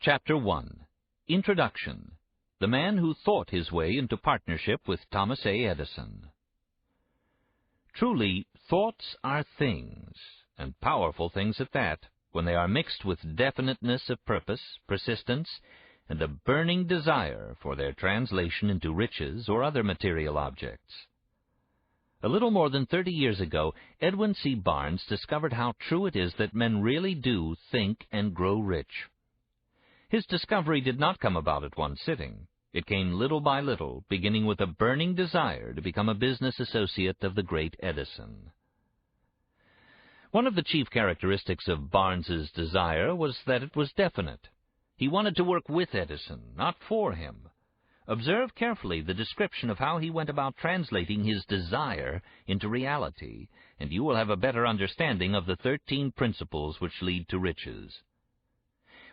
Chapter 1. Introduction. The Man Who Thought His Way into Partnership with Thomas A. Edison. Truly, thoughts are things, and powerful things at that, when they are mixed with definiteness of purpose, persistence, and a burning desire for their translation into riches or other material objects. A little more than 30 years ago, Edwin C. Barnes discovered how true it is that men really do think and grow rich. His discovery did not come about at one sitting. It came little by little, beginning with a burning desire to become a business associate of the great Edison. One of the chief characteristics of Barnes's desire was that it was definite. He wanted to work with Edison, not for him. Observe carefully the description of how he went about translating his desire into reality, and you will have a better understanding of the 13 principles which lead to riches.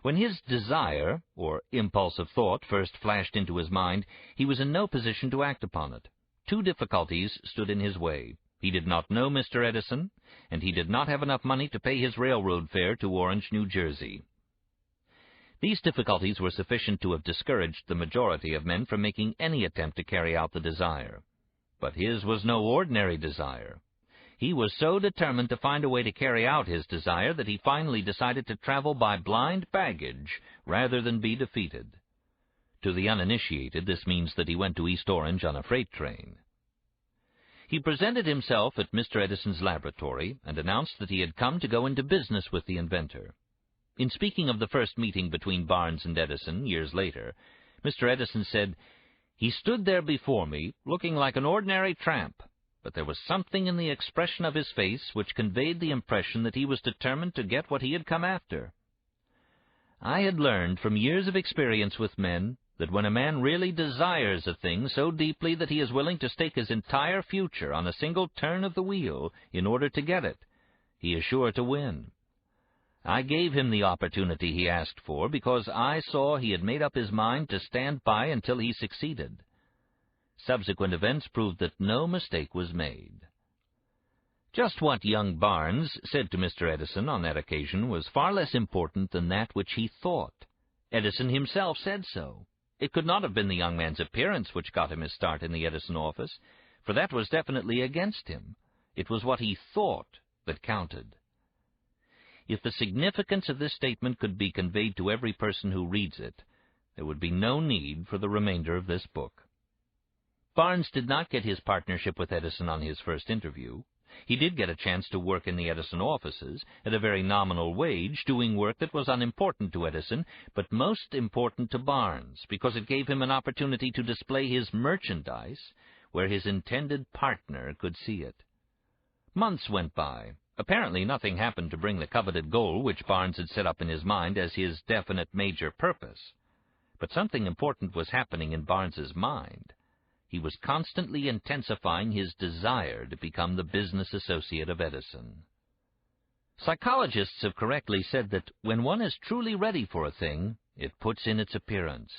When his desire, or impulse of thought, first flashed into his mind, he was in no position to act upon it. Two difficulties stood in his way. He did not know Mr. Edison, and he did not have enough money to pay his railroad fare to Orange, New Jersey. These difficulties were sufficient to have discouraged the majority of men from making any attempt to carry out the desire. But his was no ordinary desire. He was so determined to find a way to carry out his desire that he finally decided to travel by blind baggage rather than be defeated. To the uninitiated, this means that he went to East Orange on a freight train. He presented himself at Mr. Edison's laboratory and announced that he had come to go into business with the inventor. In speaking of the first meeting between Barnes and Edison years later, Mr. Edison said, "He stood there before me, looking like an ordinary tramp, but there was something in the expression of his face which conveyed the impression that he was determined to get what he had come after." I had learned from years of experience with men that when a man really desires a thing so deeply that he is willing to stake his entire future on a single turn of the wheel in order to get it, he is sure to win. I gave him the opportunity he asked for because I saw he had made up his mind to stand by until he succeeded. Subsequent events proved that no mistake was made. Just what young Barnes said to Mr. Edison on that occasion was far less important than that which he thought. Edison himself said so. It could not have been the young man's appearance which got him his start in the Edison office, for that was definitely against him. It was what he thought that counted. If the significance of this statement could be conveyed to every person who reads it, there would be no need for the remainder of this book. Barnes did not get his partnership with Edison on his first interview. He did get a chance to work in the Edison offices at a very nominal wage, doing work that was unimportant to Edison, but most important to Barnes, because it gave him an opportunity to display his merchandise where his intended partner could see it. Months went by. Apparently nothing happened to bring the coveted goal which Barnes had set up in his mind as his definite major purpose. But something important was happening in Barnes's mind. He was constantly intensifying his desire to become the business associate of Edison. Psychologists have correctly said that when one is truly ready for a thing, it puts in its appearance.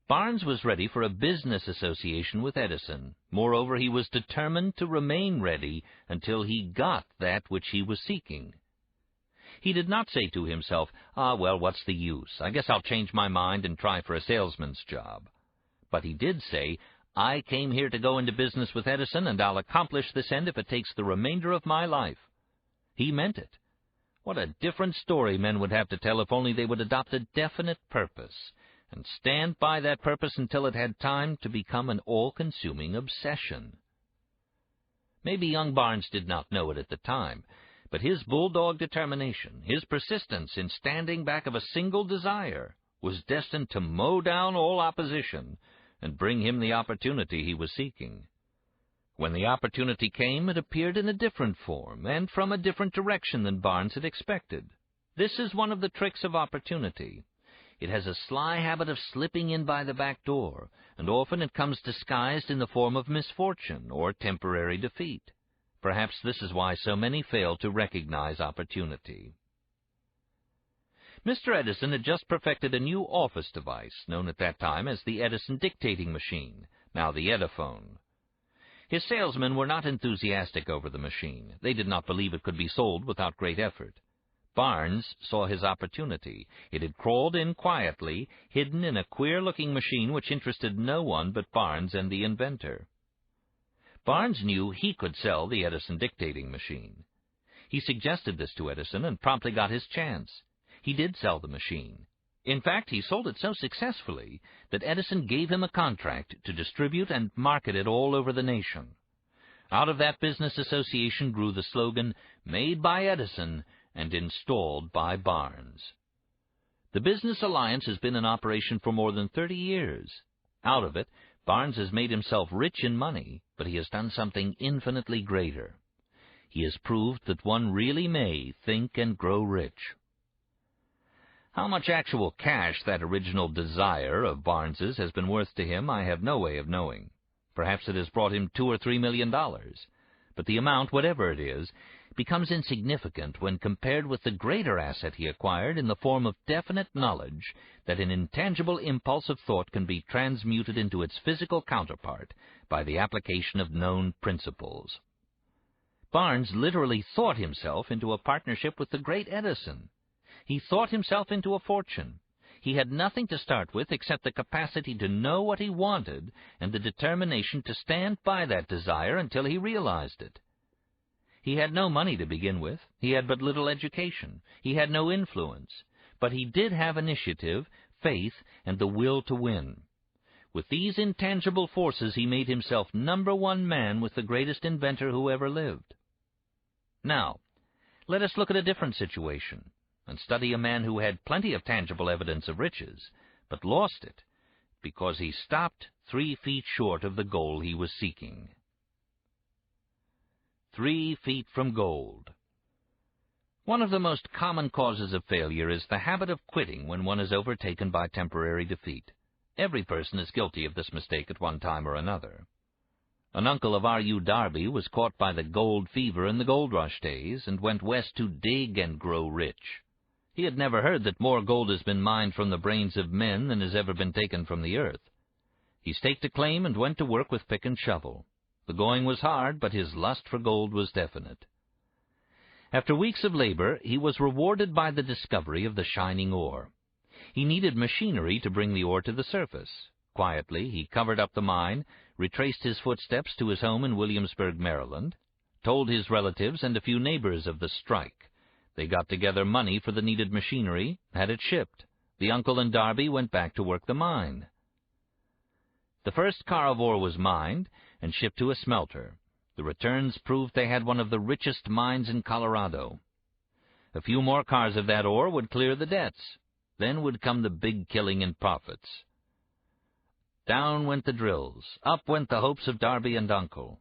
Barnes was ready for a business association with Edison. Moreover, he was determined to remain ready until he got that which he was seeking. He did not say to himself, well, what's the use? I guess I'll change my mind and try for a salesman's job. But he did say, I came here to go into business with Edison, and I'll accomplish this end if it takes the remainder of my life. He meant it. What a different story men would have to tell if only they would adopt a definite purpose and stand by that purpose until it had time to become an all-consuming obsession. Maybe young Barnes did not know it at the time, but his bulldog determination, his persistence in standing back of a single desire, was destined to mow down all opposition and bring him the opportunity he was seeking. When the opportunity came, it appeared in a different form and from a different direction than Barnes had expected. This is one of the tricks of opportunity. It has a sly habit of slipping in by the back door, and often it comes disguised in the form of misfortune or temporary defeat. Perhaps this is why so many fail to recognize opportunity. Mr. Edison had just perfected a new office device, known at that time as the Edison dictating machine, now the Ediphone. His salesmen were not enthusiastic over the machine. They did not believe it could be sold without great effort. Barnes saw his opportunity. It had crawled in quietly, hidden in a queer-looking machine which interested no one but Barnes and the inventor. Barnes knew he could sell the Edison dictating machine. He suggested this to Edison and promptly got his chance. He did sell the machine. In fact, he sold it so successfully that Edison gave him a contract to distribute and market it all over the nation. Out of that business association grew the slogan, "Made by Edison and installed by Barnes." The business alliance has been in operation for more than 30 years. Out of it, Barnes has made himself rich in money, but he has done something infinitely greater. He has proved that one really may think and grow rich. How much actual cash that original desire of Barnes's has been worth to him, I have no way of knowing. Perhaps it has brought him $2 or $3 million. But the amount, whatever it is, becomes insignificant when compared with the greater asset he acquired in the form of definite knowledge that an intangible impulse of thought can be transmuted into its physical counterpart by the application of known principles. Barnes literally thought himself into a partnership with the great Edison. He thought himself into a fortune. He had nothing to start with except the capacity to know what he wanted and the determination to stand by that desire until he realized it. He had no money to begin with. He had but little education. He had no influence. But he did have initiative, faith, and the will to win. With these intangible forces, he made himself #1 man with the greatest inventor who ever lived. Now, let us look at a different situation and study a man who had plenty of tangible evidence of riches, but lost it because he stopped 3 feet short of the goal he was seeking. 3 feet from gold. One of the most common causes of failure is the habit of quitting when one is overtaken by temporary defeat. Every person is guilty of this mistake at one time or another. An uncle of R.U. Darby was caught by the gold fever in the gold rush days and went west to dig and grow rich. He had never heard that more gold has been mined from the brains of men than has ever been taken from the earth. He staked a claim and went to work with pick and shovel. The going was hard, but his lust for gold was definite. After weeks of labor, he was rewarded by the discovery of the shining ore. He needed machinery to bring the ore to the surface. Quietly, he covered up the mine, retraced his footsteps to his home in Williamsburg, Maryland, told his relatives and a few neighbors of the strike. They got together money for the needed machinery, had it shipped. The uncle and Darby went back to work the mine. The first car of ore was mined and shipped to a smelter. The returns proved they had one of the richest mines in Colorado. A few more cars of that ore would clear the debts. Then would come the big killing in profits. Down went the drills. Up went the hopes of Darby and uncle.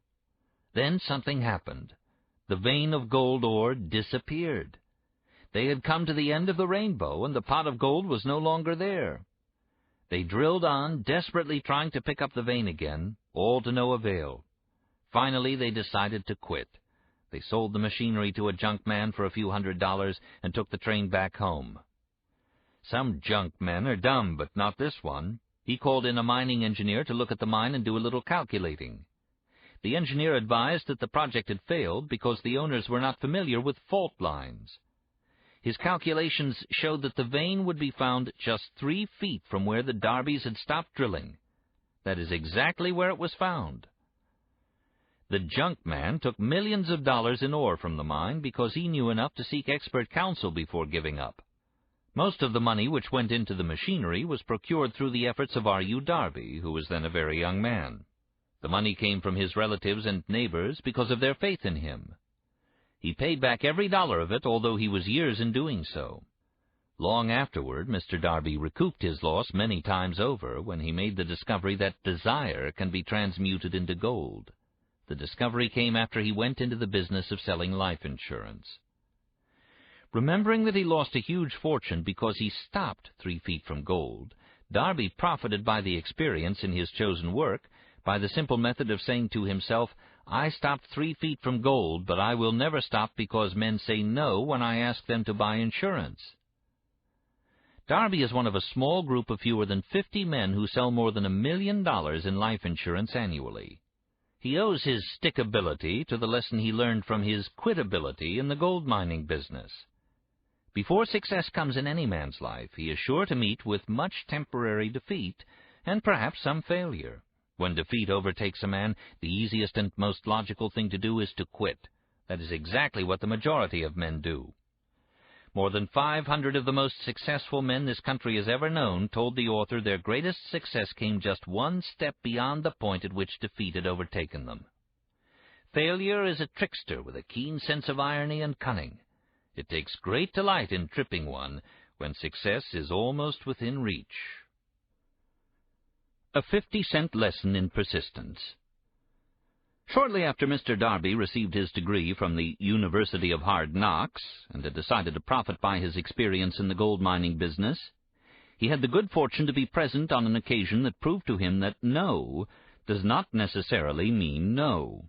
Then something happened. The vein of gold ore disappeared. They had come to the end of the rainbow, and the pot of gold was no longer there. They drilled on, desperately trying to pick up the vein again, all to no avail. Finally, they decided to quit. They sold the machinery to a junk man for a few $100s and took the train back home. Some junk men are dumb, but not this one. He called in a mining engineer to look at the mine and do a little calculating. The engineer advised that the project had failed because the owners were not familiar with fault lines. His calculations showed that the vein would be found just 3 feet from where the Darbys had stopped drilling. That is exactly where it was found. The junk man took millions of dollars in ore from the mine because he knew enough to seek expert counsel before giving up. Most of the money which went into the machinery was procured through the efforts of R.U. Darby, who was then a very young man. The money came from his relatives and neighbors because of their faith in him. He paid back every dollar of it, although he was years in doing so. Long afterward, Mr. Darby recouped his loss many times over when he made the discovery that desire can be transmuted into gold. The discovery came after he went into the business of selling life insurance. Remembering that he lost a huge fortune because he stopped 3 feet from gold, Darby profited by the experience in his chosen work by the simple method of saying to himself, "I stopped 3 feet from gold, but I will never stop because men say no when I ask them to buy insurance." Darby is one of a small group of fewer than 50 men who sell more than $1 million in life insurance annually. He owes his stickability to the lesson he learned from his quitability in the gold mining business. Before success comes in any man's life, he is sure to meet with much temporary defeat, and perhaps some failure. When defeat overtakes a man, the easiest and most logical thing to do is to quit. That is exactly what the majority of men do. More than 500 of the most successful men this country has ever known told the author their greatest success came just one step beyond the point at which defeat had overtaken them. Failure is a trickster with a keen sense of irony and cunning. It takes great delight in tripping one when success is almost within reach. A 50-cent lesson in persistence. Shortly after Mr. Darby received his degree from the University of Hard Knocks and had decided to profit by his experience in the gold mining business, he had the good fortune to be present on an occasion that proved to him that no does not necessarily mean no.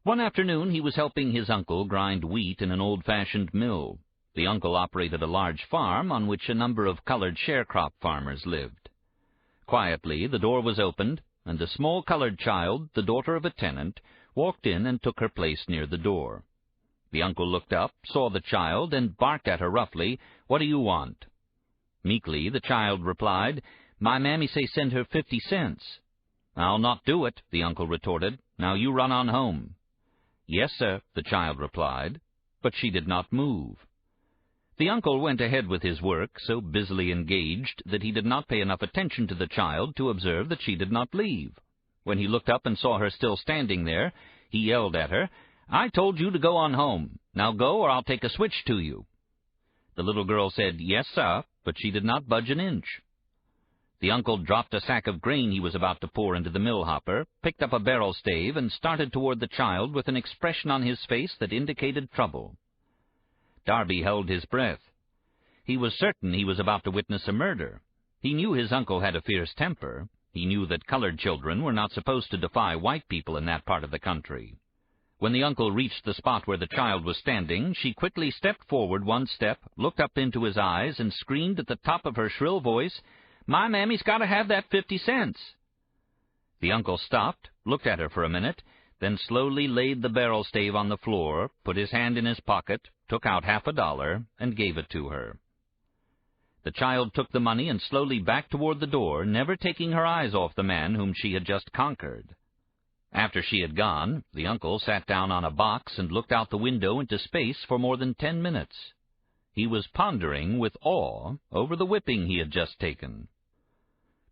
One afternoon he was helping his uncle grind wheat in an old-fashioned mill. The uncle operated a large farm on which a number of colored sharecrop farmers lived. Quietly the door was opened, and a small colored child, the daughter of a tenant, walked in and took her place near the door. The uncle looked up, saw the child, and barked at her roughly, "What do you want?" Meekly the child replied, "My mammy say send her 50 cents. "I'll not do it," the uncle retorted. "Now you run on home." "Yes, sir," the child replied, but she did not move. The uncle went ahead with his work, so busily engaged that he did not pay enough attention to the child to observe that she did not leave. When he looked up and saw her still standing there, he yelled at her, "I told you to go on home. Now go, or I'll take a switch to you." The little girl said, "Yes, sir," but she did not budge an inch. The uncle dropped a sack of grain he was about to pour into the mill hopper, picked up a barrel stave, and started toward the child with an expression on his face that indicated trouble. Darby held his breath. He was certain he was about to witness a murder. He knew his uncle had a fierce temper. He knew that colored children were not supposed to defy white people in that part of the country. When the uncle reached the spot where the child was standing, she quickly stepped forward one step, looked up into his eyes, and screamed at the top of her shrill voice, "My mammy's got to have that 50 cents. The uncle stopped, looked at her for a minute, then slowly laid the barrel stave on the floor, put his hand in his pocket, took out $50, and gave it to her. The child took the money and slowly backed toward the door, never taking her eyes off the man whom she had just conquered. After she had gone, the uncle sat down on a box and looked out the window into space for more than 10 minutes. He was pondering with awe over the whipping he had just taken.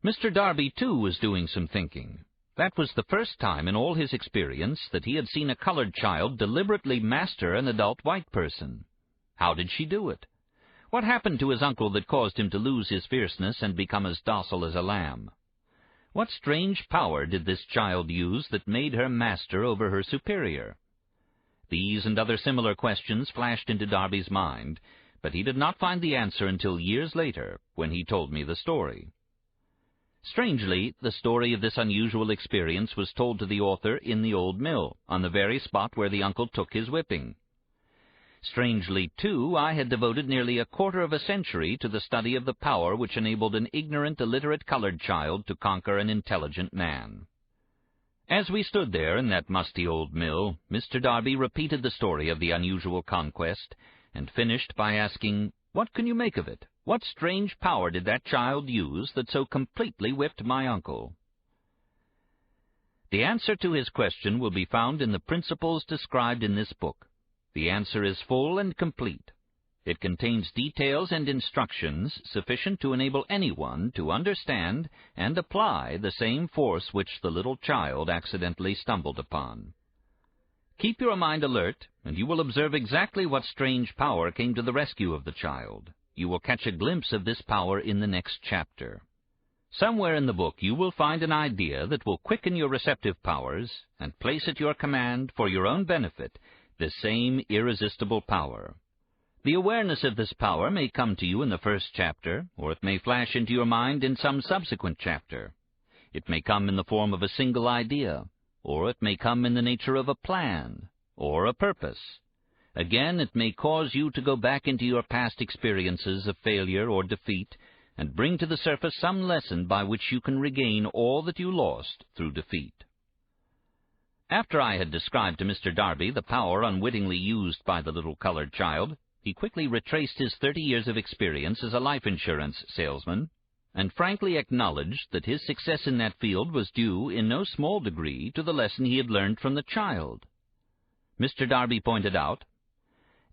Mr. Darby, too, was doing some thinking. That was the first time in all his experience that he had seen a colored child deliberately master an adult white person. How did she do it? What happened to his uncle that caused him to lose his fierceness and become as docile as a lamb? What strange power did this child use that made her master over her superior? These and other similar questions flashed into Darby's mind, but he did not find the answer until years later, when he told me the story. Strangely, the story of this unusual experience was told to the author in the old mill, on the very spot where the uncle took his whipping. Strangely, too, I had devoted nearly a quarter of a century to the study of the power which enabled an ignorant, illiterate colored child to conquer an intelligent man. As we stood there in that musty old mill, Mr. Darby repeated the story of the unusual conquest, and finished by asking, "What can you make of it? What strange power did that child use that so completely whipped my uncle?" The answer to his question will be found in the principles described in this book. The answer is full and complete. It contains details and instructions sufficient to enable anyone to understand and apply the same force which the little child accidentally stumbled upon. Keep your mind alert, and you will observe exactly what strange power came to the rescue of the child. You will catch a glimpse of this power in the next chapter. Somewhere in the book you will find an idea that will quicken your receptive powers and place at your command, for your own benefit, this same irresistible power. The awareness of this power may come to you in the first chapter, or it may flash into your mind in some subsequent chapter. It may come in the form of a single idea, or it may come in the nature of a plan, or a purpose. Again, it may cause you to go back into your past experiences of failure or defeat, and bring to the surface some lesson by which you can regain all that you lost through defeat. After I had described to Mr. Darby the power unwittingly used by the little colored child, he quickly retraced his 30 years of experience as a life insurance salesman, and frankly acknowledged that his success in that field was due in no small degree to the lesson he had learned from the child. Mr. Darby pointed out,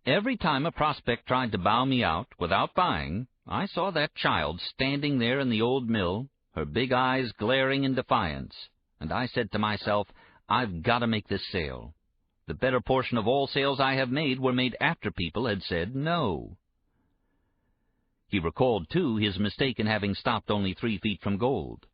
"Every time a prospect tried to bow me out without buying, I saw that child standing there in the old mill, her big eyes glaring in defiance, and I said to myself, I've got to make this sale. The better portion of all sales I have made were made after people had said no." He recalled, too, his mistake in having stopped only 3 feet from gold.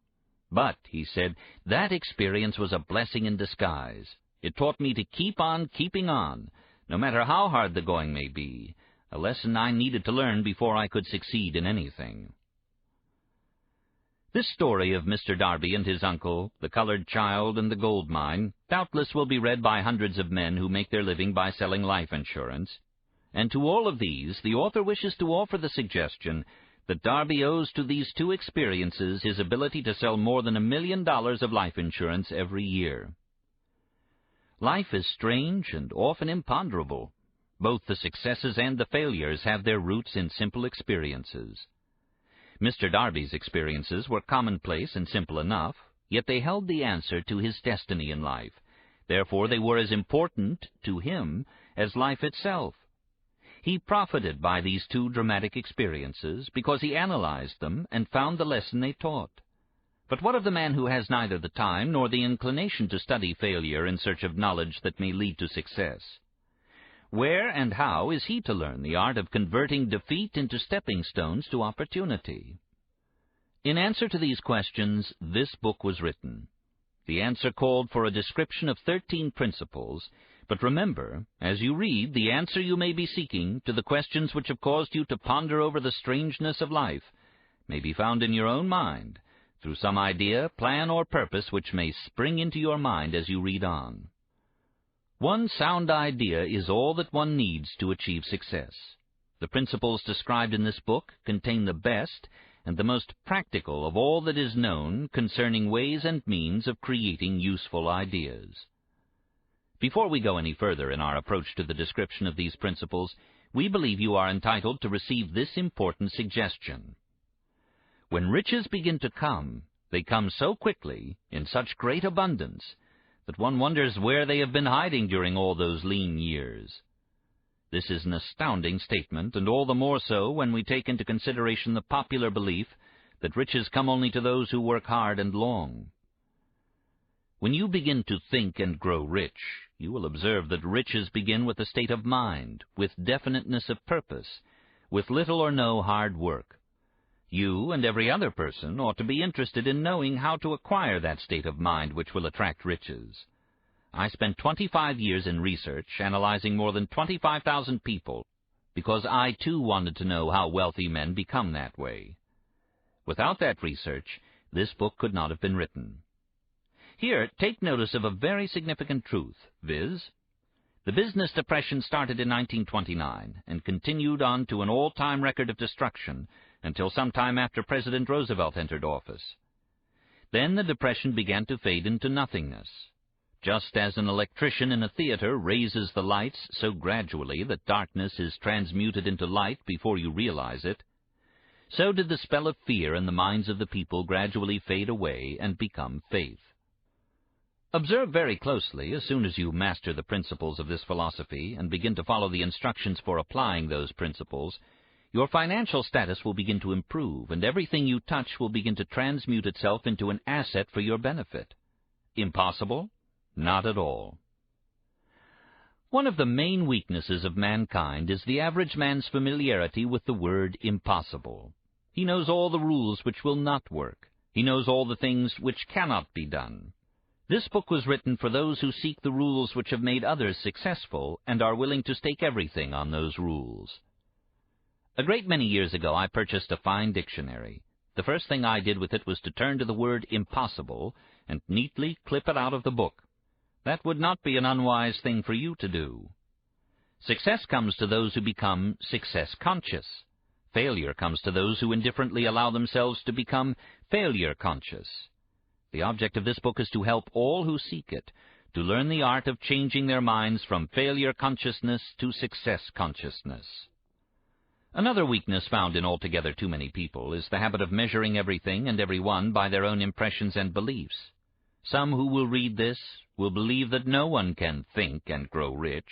"But," he said, "that experience was a blessing in disguise. It taught me to keep on keeping on, no matter how hard the going may be, a lesson I needed to learn before I could succeed in anything." This story of Mr. Darby and his uncle, the colored child, and the gold mine, doubtless will be read by hundreds of men who make their living by selling life insurance. And to all of these, the author wishes to offer the suggestion that Darby owes to these 2 experiences his ability to sell more than $1 million of life insurance every year. Life is strange and often imponderable. Both the successes and the failures have their roots in simple experiences. Mr. Darby's experiences were commonplace and simple enough, yet they held the answer to his destiny in life. Therefore they were as important to him as life itself. He profited by these 2 dramatic experiences because he analyzed them and found the lesson they taught. But what of the man who has neither the time nor the inclination to study failure in search of knowledge that may lead to success? Where and how is he to learn the art of converting defeat into stepping stones to opportunity? In answer to these questions, this book was written. The answer called for a description of 13 principles, but remember, as you read, the answer you may be seeking to the questions which have caused you to ponder over the strangeness of life may be found in your own mind, through some idea, plan, or purpose which may spring into your mind as you read on. One sound idea is all that one needs to achieve success. The principles described in this book contain the best and the most practical of all that is known concerning ways and means of creating useful ideas. Before we go any further in our approach to the description of these principles, we believe you are entitled to receive this important suggestion. When riches begin to come, they come so quickly, in such great abundance, that one wonders where they have been hiding during all those lean years. This is an astounding statement, and all the more so when we take into consideration the popular belief that riches come only to those who work hard and long. When you begin to think and grow rich, you will observe that riches begin with a state of mind, with definiteness of purpose, with little or no hard work. You and every other person ought to be interested in knowing how to acquire that state of mind which will attract riches. I spent 25 years in research, analyzing more than 25,000 people, because I too wanted to know how wealthy men become that way. Without that research, this book could not have been written. Here, take notice of a very significant truth, viz., the business depression started in 1929 and continued on to an all-time record of destruction until some time after President Roosevelt entered office. Then the depression began to fade into nothingness. Just as an electrician in a theater raises the lights so gradually that darkness is transmuted into light before you realize it, so did the spell of fear in the minds of the people gradually fade away and become faith. Observe very closely as soon as you master the principles of this philosophy and begin to follow the instructions for applying those principles, your financial status will begin to improve, and everything you touch will begin to transmute itself into an asset for your benefit. Impossible? Not at all. One of the main weaknesses of mankind is the average man's familiarity with the word impossible. He knows all the rules which will not work. He knows all the things which cannot be done. This book was written for those who seek the rules which have made others successful and are willing to stake everything on those rules. A great many years ago I purchased a fine dictionary. The first thing I did with it was to turn to the word impossible and neatly clip it out of the book. That would not be an unwise thing for you to do. Success comes to those who become success-conscious. Failure comes to those who indifferently allow themselves to become failure-conscious. The object of this book is to help all who seek it to learn the art of changing their minds from failure consciousness to success consciousness. Another weakness found in altogether too many people is the habit of measuring everything and everyone by their own impressions and beliefs. Some who will read this will believe that no one can think and grow rich.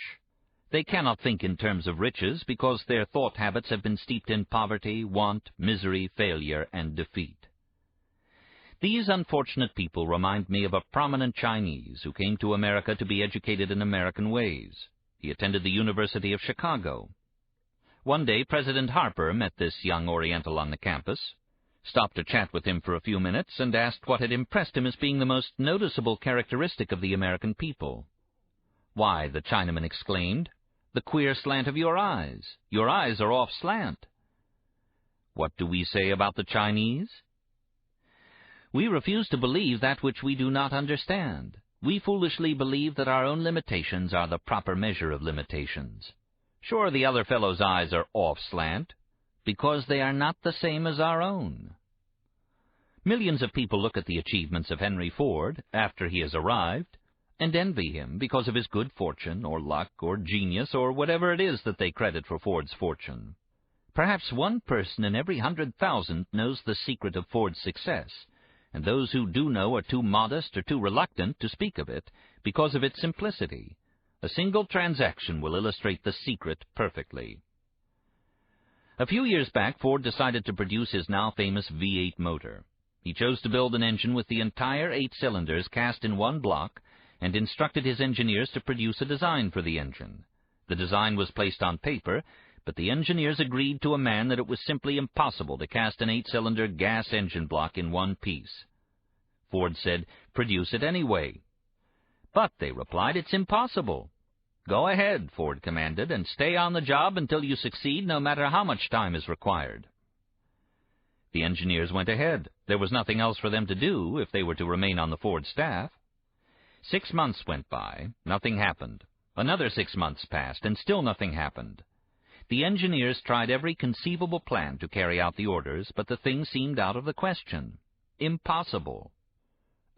They cannot think in terms of riches because their thought habits have been steeped in poverty, want, misery, failure, and defeat. These unfortunate people remind me of a prominent Chinese who came to America to be educated in American ways. He attended the University of Chicago. One day, President Harper met this young Oriental on the campus, stopped to chat with him for a few minutes, and asked what had impressed him as being the most noticeable characteristic of the American people. "Why," the Chinaman exclaimed, "the queer slant of your eyes. Your eyes are off slant." What do we say about the Chinese? We refuse to believe that which we do not understand. We foolishly believe that our own limitations are the proper measure of limitations. Sure, the other fellow's eyes are off slant, because they are not the same as our own. Millions of people look at the achievements of Henry Ford after he has arrived and envy him because of his good fortune or luck or genius or whatever it is that they credit for Ford's fortune. Perhaps one person in every 100,000 knows the secret of Ford's success, and those who do know are too modest or too reluctant to speak of it because of its simplicity. A single transaction will illustrate the secret perfectly. A few years back, Ford decided to produce his now famous V8 motor. He chose to build an engine with the entire 8 cylinders cast in one block and instructed his engineers to produce a design for the engine. The design was placed on paper, but the engineers agreed to a man that it was simply impossible to cast an 8-cylinder gas engine block in one piece. Ford said, "Produce it anyway." "But," they replied, "it's impossible." "Go ahead," Ford commanded, "and stay on the job until you succeed, no matter how much time is required." The engineers went ahead. There was nothing else for them to do if they were to remain on the Ford staff. 6 months went by. Nothing happened. Another 6 months passed, and still nothing happened. The engineers tried every conceivable plan to carry out the orders, but the thing seemed out of the question. Impossible.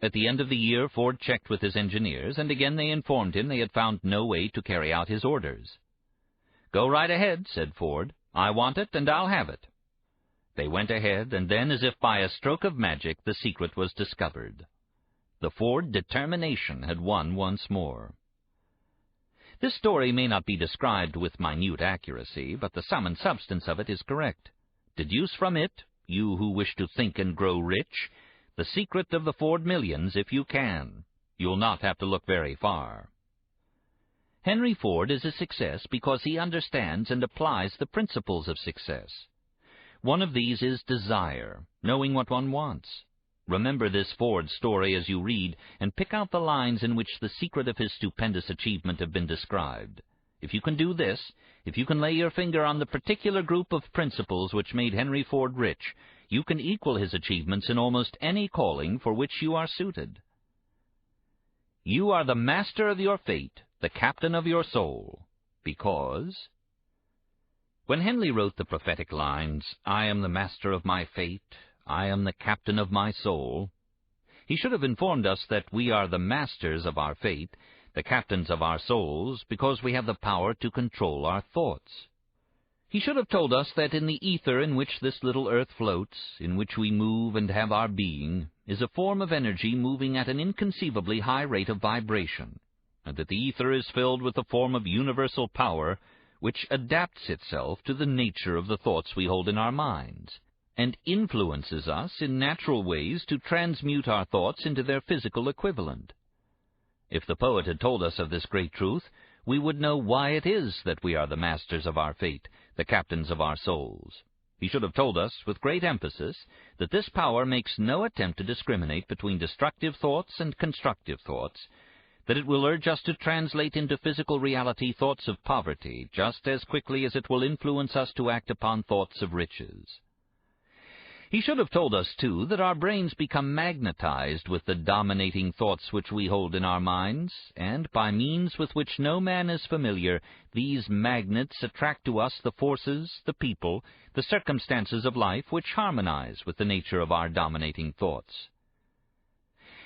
At the end of the year, Ford checked with his engineers, and again they informed him they had found no way to carry out his orders. "Go right ahead," said Ford. "I want it, and I'll have it." They went ahead, and then, as if by a stroke of magic, the secret was discovered. The Ford determination had won once more. This story may not be described with minute accuracy, but the sum and substance of it is correct. Deduce from it, you who wish to think and grow rich, the secret of the Ford millions if you can. You'll not have to look very far. Henry Ford is a success because he understands and applies the principles of success. One of these is desire, knowing what one wants. Remember this Ford story as you read, and pick out the lines in which the secret of his stupendous achievement have been described. If you can do this, if you can lay your finger on the particular group of principles which made Henry Ford rich, you can equal his achievements in almost any calling for which you are suited. You are the master of your fate, the captain of your soul, because... When Henley wrote the prophetic lines, "I am the master of my fate, I am the captain of my soul," he should have informed us that we are the masters of our fate, the captains of our souls, because we have the power to control our thoughts. He should have told us that in the ether in which this little earth floats, in which we move and have our being, is a form of energy moving at an inconceivably high rate of vibration, and that the ether is filled with a form of universal power which adapts itself to the nature of the thoughts we hold in our minds, and influences us in natural ways to transmute our thoughts into their physical equivalent. If the poet had told us of this great truth, we would know why it is that we are the masters of our fate, the captains of our souls. He should have told us, with great emphasis, that this power makes no attempt to discriminate between destructive thoughts and constructive thoughts, that it will urge us to translate into physical reality thoughts of poverty just as quickly as it will influence us to act upon thoughts of riches. He should have told us, too, that our brains become magnetized with the dominating thoughts which we hold in our minds, and by means with which no man is familiar, these magnets attract to us the forces, the people, the circumstances of life which harmonize with the nature of our dominating thoughts.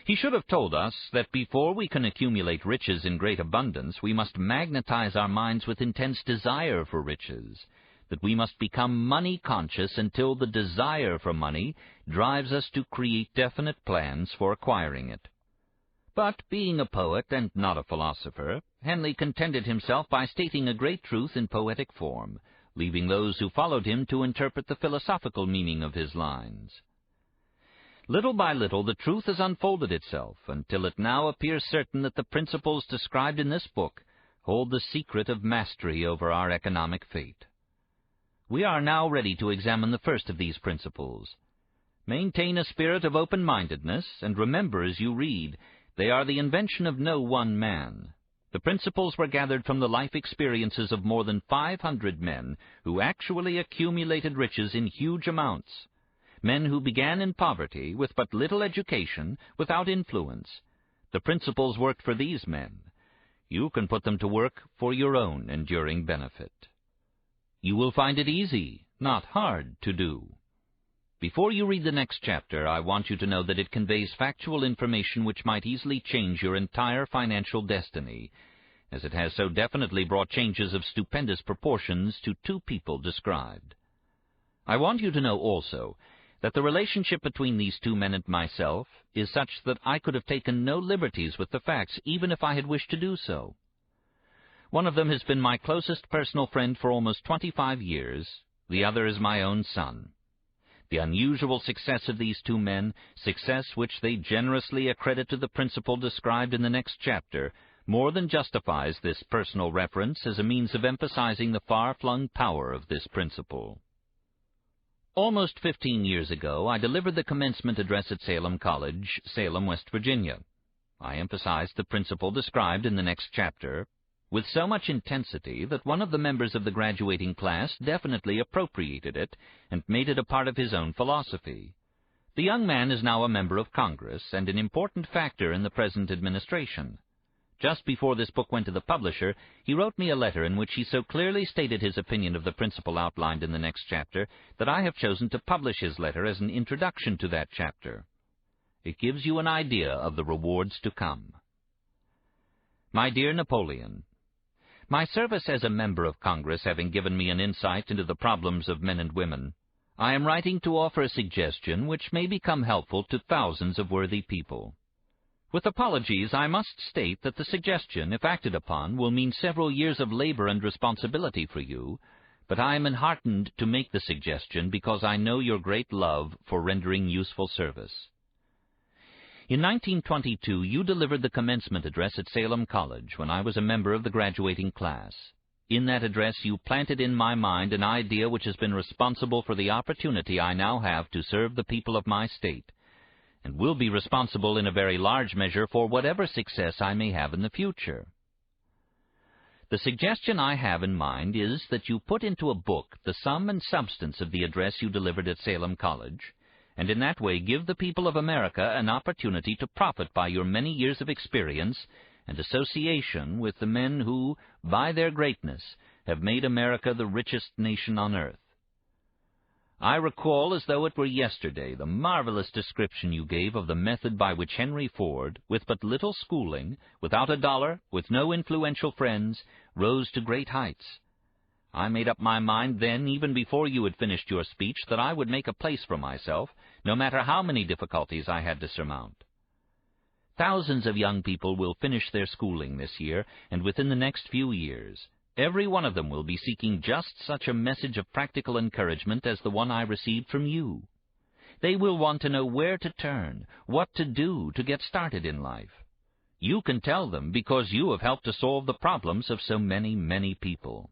He should have told us that before we can accumulate riches in great abundance, we must magnetize our minds with intense desire for riches. that we must become money-conscious until the desire for money drives us to create definite plans for acquiring it. But, being a poet and not a philosopher, Henley contented himself by stating a great truth in poetic form, leaving those who followed him to interpret the philosophical meaning of his lines. Little by little the truth has unfolded itself, until it now appears certain that the principles described in this book hold the secret of mastery over our economic fate. We are now ready to examine the first of these principles. Maintain a spirit of open-mindedness, and remember as you read, they are the invention of no one man. The principles were gathered from the life experiences of more than 500 men who actually accumulated riches in huge amounts. Men who began in poverty, with but little education, without influence. The principles worked for these men. You can put them to work for your own enduring benefit. You will find it easy, not hard, to do. Before you read the next chapter, I want you to know that it conveys factual information which might easily change your entire financial destiny, as it has so definitely brought changes of stupendous proportions to two people described. I want you to know also that the relationship between these two men and myself is such that I could have taken no liberties with the facts, even if I had wished to do so. One of them has been my closest personal friend for almost 25 years, the other is my own son. The unusual success of these two men, success which they generously accredit to the principle described in the next chapter, more than justifies this personal reference as a means of emphasizing the far-flung power of this principle. Almost 15 years ago, I delivered the commencement address at Salem College, Salem, West Virginia. I emphasized the principle described in the next chapter with so much intensity that one of the members of the graduating class definitely appropriated it and made it a part of his own philosophy. The young man is now a member of Congress and an important factor in the present administration. Just before this book went to the publisher, he wrote me a letter in which he so clearly stated his opinion of the principle outlined in the next chapter that I have chosen to publish his letter as an introduction to that chapter. It gives you an idea of the rewards to come. My dear Napoleon, my service as a member of Congress having given me an insight into the problems of men and women, I am writing to offer a suggestion which may become helpful to thousands of worthy people. With apologies, I must state that the suggestion, if acted upon, will mean several years of labor and responsibility for you, but I am enheartened to make the suggestion because I know your great love for rendering useful service. In 1922, you delivered the commencement address at Salem College when I was a member of the graduating class. In that address, you planted in my mind an idea which has been responsible for the opportunity I now have to serve the people of my state, and will be responsible in a very large measure for whatever success I may have in the future. The suggestion I have in mind is that you put into a book the sum and substance of the address you delivered at Salem College, and in that way give the people of America an opportunity to profit by your many years of experience and association with the men who, by their greatness, have made America the richest nation on earth. I recall as though it were yesterday the marvelous description you gave of the method by which Henry Ford, with but little schooling, without a dollar, with no influential friends, rose to great heights. I made up my mind then, even before you had finished your speech, that I would make a place for myself, no matter how many difficulties I had to surmount. Thousands of young people will finish their schooling this year, and within the next few years. Every one of them will be seeking just such a message of practical encouragement as the one I received from you. They will want to know where to turn, what to do to get started in life. You can tell them because you have helped to solve the problems of so many, many people.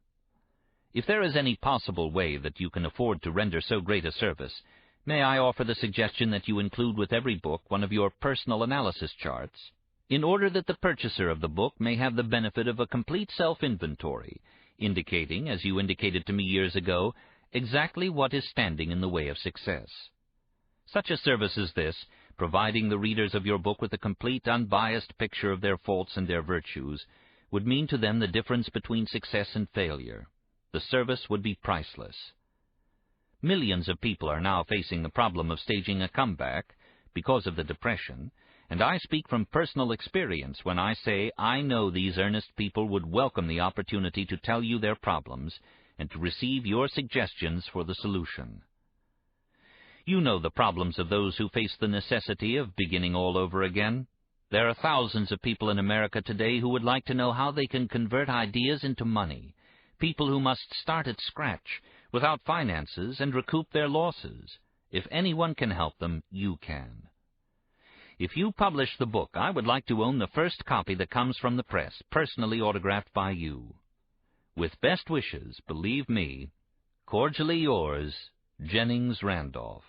If there is any possible way that you can afford to render so great a service, may I offer the suggestion that you include with every book one of your personal analysis charts, in order that the purchaser of the book may have the benefit of a complete self-inventory, indicating, as you indicated to me years ago, exactly what is standing in the way of success. Such a service as this, providing the readers of your book with a complete, unbiased picture of their faults and their virtues, would mean to them the difference between success and failure. The service would be priceless. Millions of people are now facing the problem of staging a comeback because of the Depression, and I speak from personal experience when I say I know these earnest people would welcome the opportunity to tell you their problems and to receive your suggestions for the solution. You know the problems of those who face the necessity of beginning all over again. There are thousands of people in America today who would like to know how they can convert ideas into money, people who must start at scratch, without finances, and recoup their losses. If anyone can help them, you can. If you publish the book, I would like to own the first copy that comes from the press, personally autographed by you. With best wishes, believe me, cordially yours, Jennings Randolph.